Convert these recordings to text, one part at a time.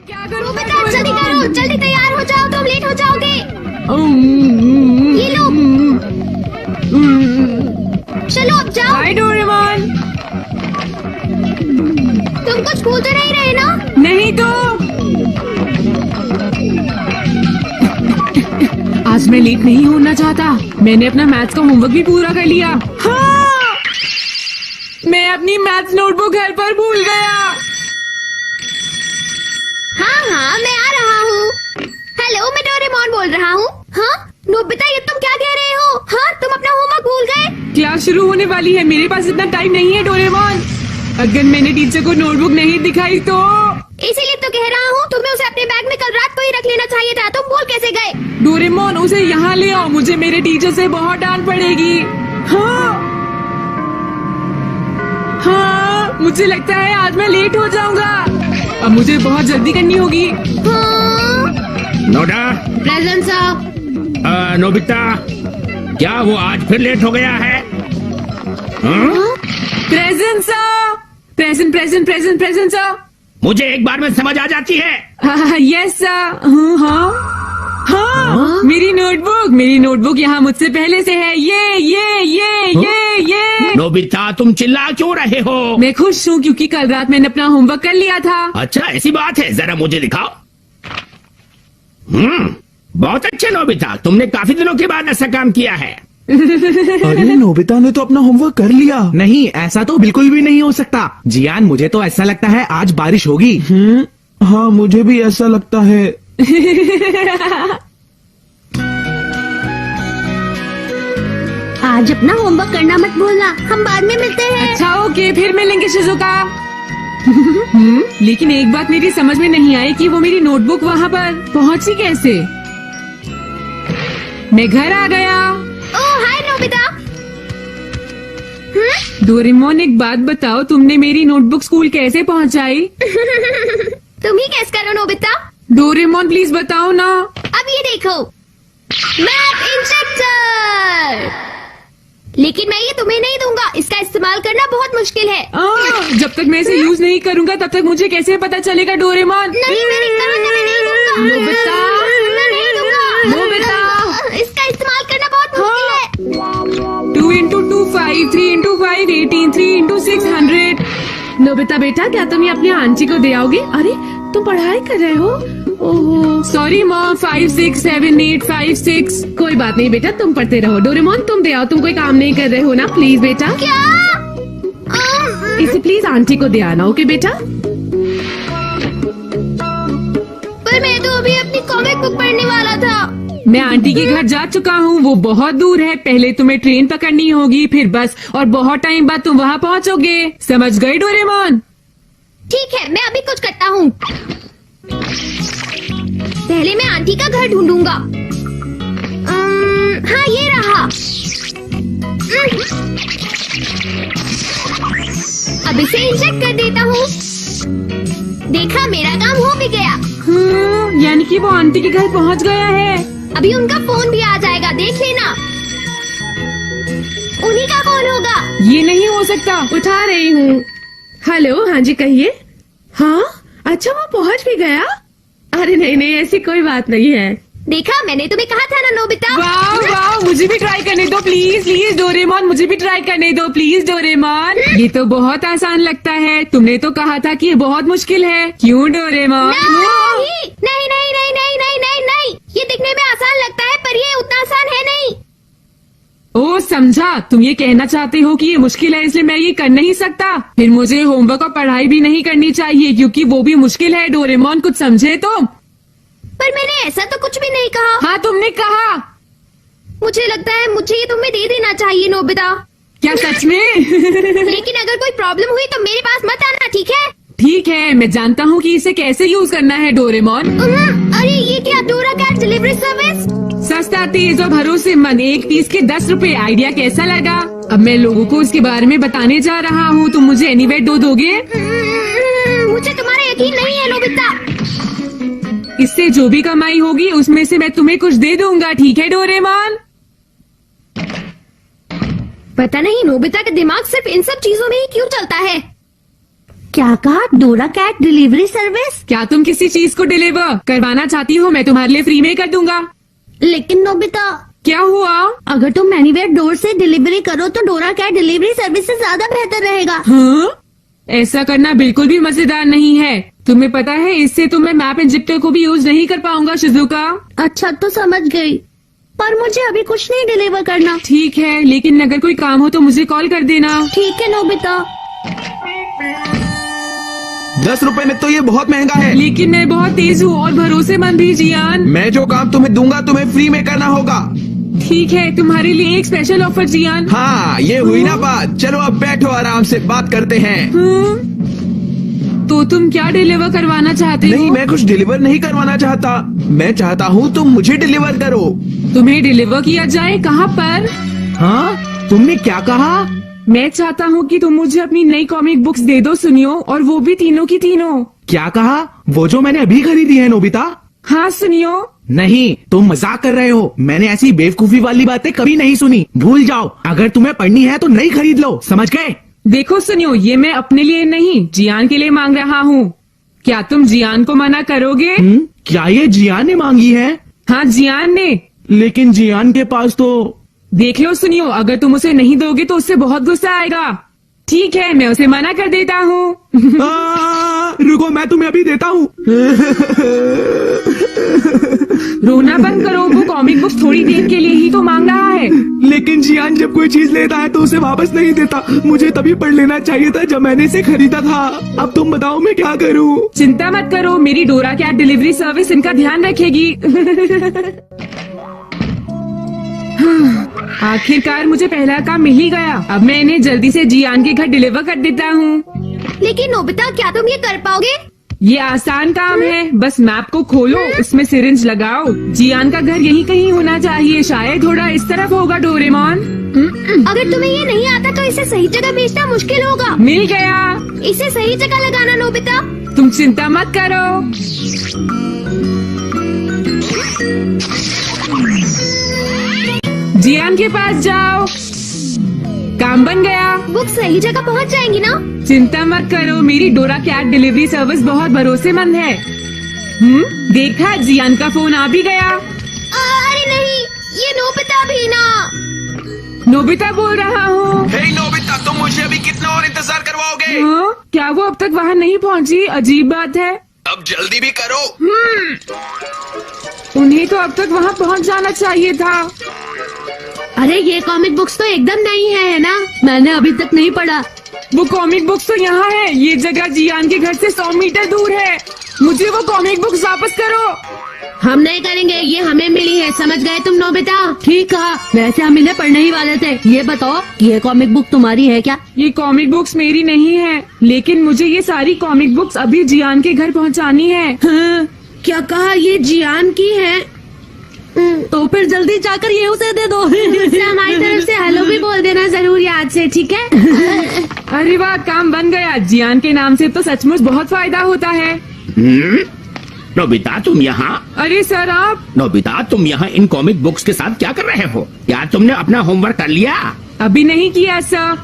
क्या करूं? नोबिता जल्दी करो, जल्दी तैयार हो जाओ, तुम लेट हो जाओगे। ये लो, चलो अब जाओ। Hi Doraemon. तुम कुछ भूल तो नहीं रहे ना? नहीं तो आज मैं लेट नहीं होना चाहता। मैंने अपना मैथ्स का होमवर्क भी पूरा कर लिया। हाँ, मैं अपनी मैथ्स नोटबुक घर पर भूल गया। हाँ, मैं आ रहा हूँ। हेलो, मैं डोरेमोन बोल रहा हूँ। हाँ नोबिता, ये तुम क्या कह रहे हो? हाँ, तुम अपना होमवर्क भूल गए? क्लास शुरू होने वाली है, मेरे पास इतना टाइम नहीं है डोरेमोन। अगर मैंने टीचर को नोटबुक नहीं दिखाई तो? इसीलिए तो कह रहा हूँ, तुम्हें उसे अपने बैग में कल रात को ही रख लेना चाहिए था। तुम भूल कैसे गए? डोरेमोन, उसे यहाँ ले आओ, मुझे मेरे टीचर से बहुत डांट पड़ेगी। हाँ, मुझे लगता है आज मैं लेट हो जाऊंगा। अब मुझे बहुत जल्दी करनी होगी। हाँ? नोडा, प्रेजेंट सर। नोबिता, क्या वो आज फिर लेट हो गया है? Present sir, present present present present sir. मुझे एक बार में समझ आ जाती है। Yes sir. हाँ, मेरी नोटबुक यहाँ मुझसे पहले से है। ये नोबिता, तुम चिल्ला क्यों रहे हो? मैं खुश हूँ क्योंकि कल रात मैंने अपना होमवर्क कर लिया था। अच्छा, ऐसी बात है, जरा मुझे दिखाओ। बहुत अच्छे नोबिता, तुमने काफी दिनों के बाद ऐसा काम किया है। अरे नोबिता ने तो अपना होमवर्क कर लिया। नहीं, ऐसा तो बिल्कुल भी नहीं हो सकता। जियान, मुझे तो ऐसा लगता है आज बारिश होगी। हाँ, मुझे भी ऐसा लगता है। आज अपना होमवर्क करना मत भूलना, हम बाद में मिलते हैं। अच्छा ओके, फिर मिलेंगे शिजुका। लेकिन एक बात मेरी समझ में नहीं आई कि वो मेरी नोटबुक वहाँ पर पहुँची कैसे। मैं घर आ गया। ओह हाय नोबिता। डोरेमोन, एक बात बताओ, तुमने मेरी नोटबुक स्कूल कैसे पहुँचाई? तुम ही कैस करो नोबिता। डोरेमोन प्लीज बताओ ना। अब ये देखो, मैप इंजेक्टर। लेकिन मैं ये तुम्हें नहीं दूंगा, इसका इस्तेमाल करना बहुत मुश्किल है। जब तक मैं इसे यूज नहीं करूंगा तब तक मुझे कैसे पता चलेगा डोरेमोन? नहीं, मैं नहीं दूंगा। नोबिता, मैं नहीं दूंगा। नोबिता, इसका इस्तेमाल करना बहुत मुश्किल है। 2 into 2 5, 3 into 5 18, 3 into 6 100। नोबिता बेटा, क्या तुम ये अपनी आंटी को दे आओगे? अरे तुम पढ़ाई कर रहे हो? Oh sorry mom. 5 6 7 8 5 6। कोई बात नहीं बेटा, तुम पढ़ते रहो। डोरेमोन तुम दे आओ, तुम कोई काम नहीं कर रहे हो ना, प्लीज बेटा। क्या? इसे प्लीज आंटी को दे आना, ओके बेटा? पर मैं तो अभी अपनी कॉमिक बुक पढ़ने वाला था। मैं आंटी के घर जा चुका हूँ, वो बहुत दूर है। पहले तुम्हें ट्रेन पकड़नी होगी, फिर बस, और बहुत टाइम बाद तुम वहाँ पहुँचोगे। समझ गए डोरेमोन? ठीक है, मैं अभी कुछ करता हूँ। पहले मैं आंटी का घर ढूंढूंगा। हाँ, ये रहा। अब इसे इंजेक्ट कर देता हूँ। देखा, मेरा काम हो भी गया। यानी कि वो आंटी के घर पहुँच गया है। अभी उनका फोन भी आ जाएगा, देख लेना। उन्हीं का कौन होगा? ये नहीं हो सकता, उठा रही हूँ। हेलो, हाँ जी कहिए। हाँ, अच्छा वो पहुँच भी गया? अरे नहीं, ऐसी कोई बात नहीं है। देखा, मैंने तुम्हें कहा था ना नोबिता। वाह, मुझे भी ट्राई करने दो प्लीज डोरेमोन, मुझे भी ट्राई करने दो प्लीज डोरेमोन। ये तो बहुत आसान लगता है, तुमने तो कहा था कि ये बहुत मुश्किल है, क्यों डोरेमोन? नहीं, ये दिखने में आसान लगता है पर ये उतना आसान है नहीं। ओ समझा, तुम ये कहना चाहते हो कि ये मुश्किल है इसलिए मैं ये कर नहीं सकता। फिर मुझे होमवर्क और पढ़ाई भी नहीं करनी चाहिए क्योंकि वो भी मुश्किल है। डोरेमोन कुछ समझे तुम? पर मैंने ऐसा तो कुछ भी नहीं कहा। हाँ तुमने कहा। मुझे लगता है मुझे ये तुम्हें दे देना चाहिए नोबिता। क्या सच में? लेकिन अगर कोई प्रॉब्लम हुई तो मेरे पास मत आना, ठीक है? ठीक है, मैं जानता हूँ कि इसे कैसे यूज करना है डोरेमोन। अरे ये क्या, डोरा कैट डिलीवरी सर्विस? सस्ता, तेज और भरोसेमंद, 1 पीस के 10 रुपए। आइडिया कैसा लगा? अब मैं लोगों को इसके बारे में बताने जा रहा हूँ, तुम मुझे एनीवेट दोगे? मुझे तुम्हारा यकीन नहीं है नोबिता। इससे जो भी कमाई होगी उसमें से मैं तुम्हें कुछ दे दूंगा, ठीक है डोरेमोन? पता नहीं नोबिता का दिमाग सिर्फ इन सब चीजों में ही क्यों चलता है। क्या कहा? डोरा कैट डिलीवरी सर्विस? क्या तुम किसी चीज को डिलीवर करवाना चाहती हो? मैं तुम्हारे लिए फ्री में कर दूंगा। लेकिन नोबिता, क्या हुआ? अगर तुम एनीवेयर डोर से डिलीवरी करो तो डोरा कैट डिलीवरी सर्विस से ज्यादा बेहतर रहेगा। हाँ? ऐसा करना बिल्कुल भी मजेदार नहीं है। तुम्हें पता है इससे तो मैं मैप इंजेक्टर को भी यूज नहीं कर पाऊंगा शिजुका। अच्छा तो समझ गई, पर मुझे अभी कुछ नहीं डिलीवर करना। ठीक है, लेकिन अगर कोई काम हो तो मुझे कॉल कर देना। ठीक है नोबिता। 10 रुपए में तो ये बहुत महंगा है। लेकिन मैं बहुत तेज हूँ और भरोसेमंद भी जियान। मैं जो काम तुम्हें दूंगा तुम्हें फ्री में करना होगा। ठीक है, तुम्हारे लिए एक स्पेशल ऑफर जियान। हाँ, ये हुई ना बात। चलो अब बैठो, आराम से बात करते हैं। तो तुम क्या डिलीवर करवाना चाहते हो? नहीं, मैं कुछ डिलीवर नहीं करवाना चाहता। मैं चाहता हूँ तुम मुझे डिलीवर करो। तुम्हें डिलीवर किया जाए? कहाँ पर? हाँ, तुमने क्या कहा? मैं चाहता हूँ कि तुम मुझे अपनी नई कॉमिक बुक्स दे दो सुनियो, और वो भी तीनों की तीनों। क्या कहा? वो जो मैंने अभी खरीदी है नोबिता? हाँ सुनियो। नहीं, तुम मजाक कर रहे हो। मैंने ऐसी बेवकूफी वाली बातें कभी नहीं सुनी। भूल जाओ। अगर तुम्हें पढ़नी है तो नई खरीद लो, समझ गए? देखो सुनियो, ये मैं अपने लिए नहीं जियान के लिए मांग रहा हूँ। क्या तुम जियान को मना करोगे? क्या ये जियान ने मांगी है? हाँ जियान ने। लेकिन जियान के पास तो देख लो सुनियो, अगर तुम उसे नहीं दोगे तो उससे बहुत गुस्सा आएगा। ठीक है, मैं उसे मना कर देता हूँ। रुको, मैं तुम्हें अभी देता हूँ। रोना बंद करो, वो कॉमिक बुक्स थोड़ी देर के लिए ही तो मांग रहा है। लेकिन जियान जब कोई चीज लेता है तो उसे वापस नहीं देता। मुझे तभी पढ़ लेना चाहिए था जब मैंने इसे खरीदा था। अब तुम बताओ मैं क्या करूँ? चिंता मत करो, मेरी डोरा कैट डिलीवरी सर्विस इनका ध्यान रखेगी। आखिरकार मुझे पहला काम मिल ही गया। अब मैं इन्हें जल्दी से जियान के घर डिलीवर कर देता हूँ। लेकिन नोबिता, क्या तुम ये कर पाओगे? ये आसान काम है, बस मैप को खोलो, उसमें सिरिंज लगाओ। जियान का घर यहीं कहीं होना चाहिए, शायद थोड़ा इस तरफ होगा डोरेमोन। अगर तुम्हें ये नहीं आता तो इसे सही जगह भेजना मुश्किल होगा। मिल गया। इसे सही जगह लगाना नोबिता। तुम चिंता मत करो। जियान के पास जाओ। काम बन गया। बुक सही जगह पहुंच जाएंगी ना? चिंता मत करो, मेरी डोरा कैट डिलीवरी सर्विस बहुत भरोसेमंद है। देखा, जियान का फोन आ भी गया। अरे नहीं, ये नोबिता भी ना। नोबिता बोल रहा हूँ। हे नोबिता, तुम मुझे अभी कितना और इंतजार करवाओगे? क्या वो अब तक वहाँ नहीं पहुँची? अजीब बात है। अब जल्दी भी करो। उन्हें तो अब तक वहाँ पहुँच जाना चाहिए था। अरे ये कॉमिक बुक्स तो एकदम नहीं है ना? मैंने अभी तक नहीं पढ़ा। वो कॉमिक बुक्स तो यहाँ है। ये जगह जियान के घर से 100 मीटर दूर है। मुझे वो कॉमिक बुक्स वापस करो। हम नहीं करेंगे, ये हमें मिली है, समझ गए तुम नोबिता? ठीक कहा। वैसे हम इन्हें पढ़ने ही वाले थे। ये बताओ, ये कॉमिक बुक तुम्हारी है क्या? ये कॉमिक बुक्स मेरी नहीं है, लेकिन मुझे ये सारी कॉमिक बुक्स अभी जियान के घर पहुँचानी है। क्या कहा? ये जियान की है? तो फिर जल्दी जाकर ये उसे दे दो। हमारी तरफ से हेलो भी बोल देना जरूर याद से, ठीक है? अरे वाह, काम बन गया। जियान के नाम से तो सचमुच बहुत फायदा होता है। नोबिता, तुम यहाँ? अरे सर आप? नोबिता, तुम यहाँ इन कॉमिक बुक्स के साथ क्या कर रहे हो? क्या तुमने अपना होमवर्क कर लिया? अभी नहीं किया सर।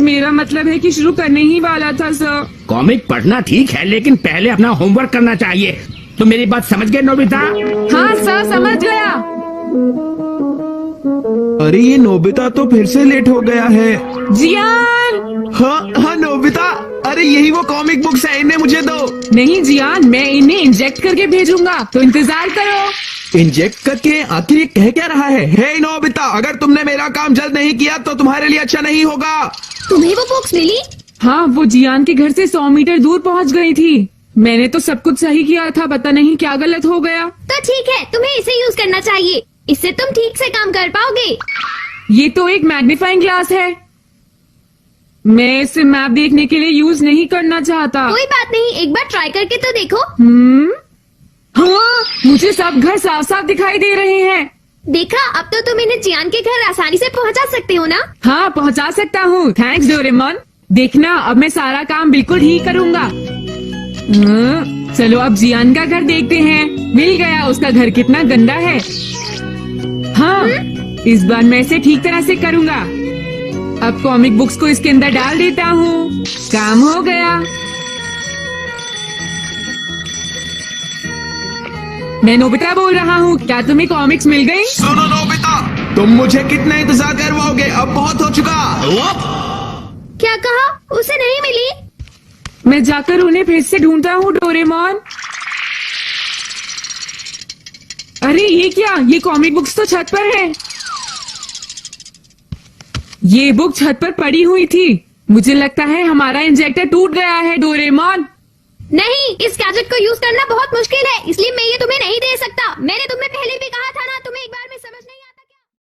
मेरा मतलब है कि शुरू करने ही वाला था सर। कॉमिक पढ़ना ठीक है, लेकिन पहले अपना होमवर्क करना चाहिए। तुम मेरी बात समझ गए नोबिता? हाँ सर, समझ गया। अरे ये नोबिता तो फिर से लेट हो गया है। जियान! हाँ नोबिता, अरे यही वो कॉमिक बुक्स है, इन्हें मुझे दो। नहीं जियान, मैं इन्हें इंजेक्ट करके भेजूंगा, तो इंतजार करो। इंजेक्ट करके? आखिर ये कह क्या रहा है? हे नोबिता, अगर तुमने मेरा काम जल्द नहीं किया तो तुम्हारे लिए अच्छा नहीं होगा। तुम्हें वो बुक्स मिली? हाँ, वो जियान के घर से 100 मीटर दूर पहुँच गई थी। मैंने तो सब कुछ सही किया था, पता नहीं क्या गलत हो गया। तो ठीक है, तुम्हें इसे यूज करना चाहिए। इससे तुम ठीक से काम कर पाओगे। ये तो एक मैग्नीफाइंग ग्लास है। मैं इसे मैप देखने के लिए यूज नहीं करना चाहता। कोई बात नहीं, एक बार ट्राई करके तो देखो। हाँ, मुझे सब घर साफ साफ दिखाई दे रहे हैं। देखा, अब तो तुम इन्हें जियान के घर आसानी से पहुंचा सकते हो ना? हाँ, पहुंचा सकता हूँ। Thanks Doraemon. देखना, अब मैं सारा काम बिल्कुल ही करूँगा। चलो अब जियान का घर देखते हैं। मिल गया, उसका घर कितना गंदा है। हाँ, इस बार मैं इसे ठीक तरह से करूँगा। अब कॉमिक बुक्स को इसके अंदर डाल देता हूँ। काम हो गया। मैं नोबिता बोल रहा हूँ, क्या तुम्हें कॉमिक्स मिल गई? सुनो नोबिता, तुम मुझे कितना इंतजार करवाओगे? अब बहुत हो चुका। क्या कहा? उसे नहीं मिली? मैं जाकर उन्हें फिर से ढूंढता हूँ डोरेमोन। अरे ये क्या? ये कॉमिक बुक्स तो छत पर है। ये बुक छत पर पड़ी हुई थी। मुझे लगता है हमारा इंजेक्टर टूट गया है डोरेमोन। नहीं, इस गैजेट को यूज करना बहुत मुश्किल है, इसलिए मैं ये तुम्हें नहीं दे सकता। मैंने तुम्हें पहले भी कहा था ना, तुम्हें एक बार में समझ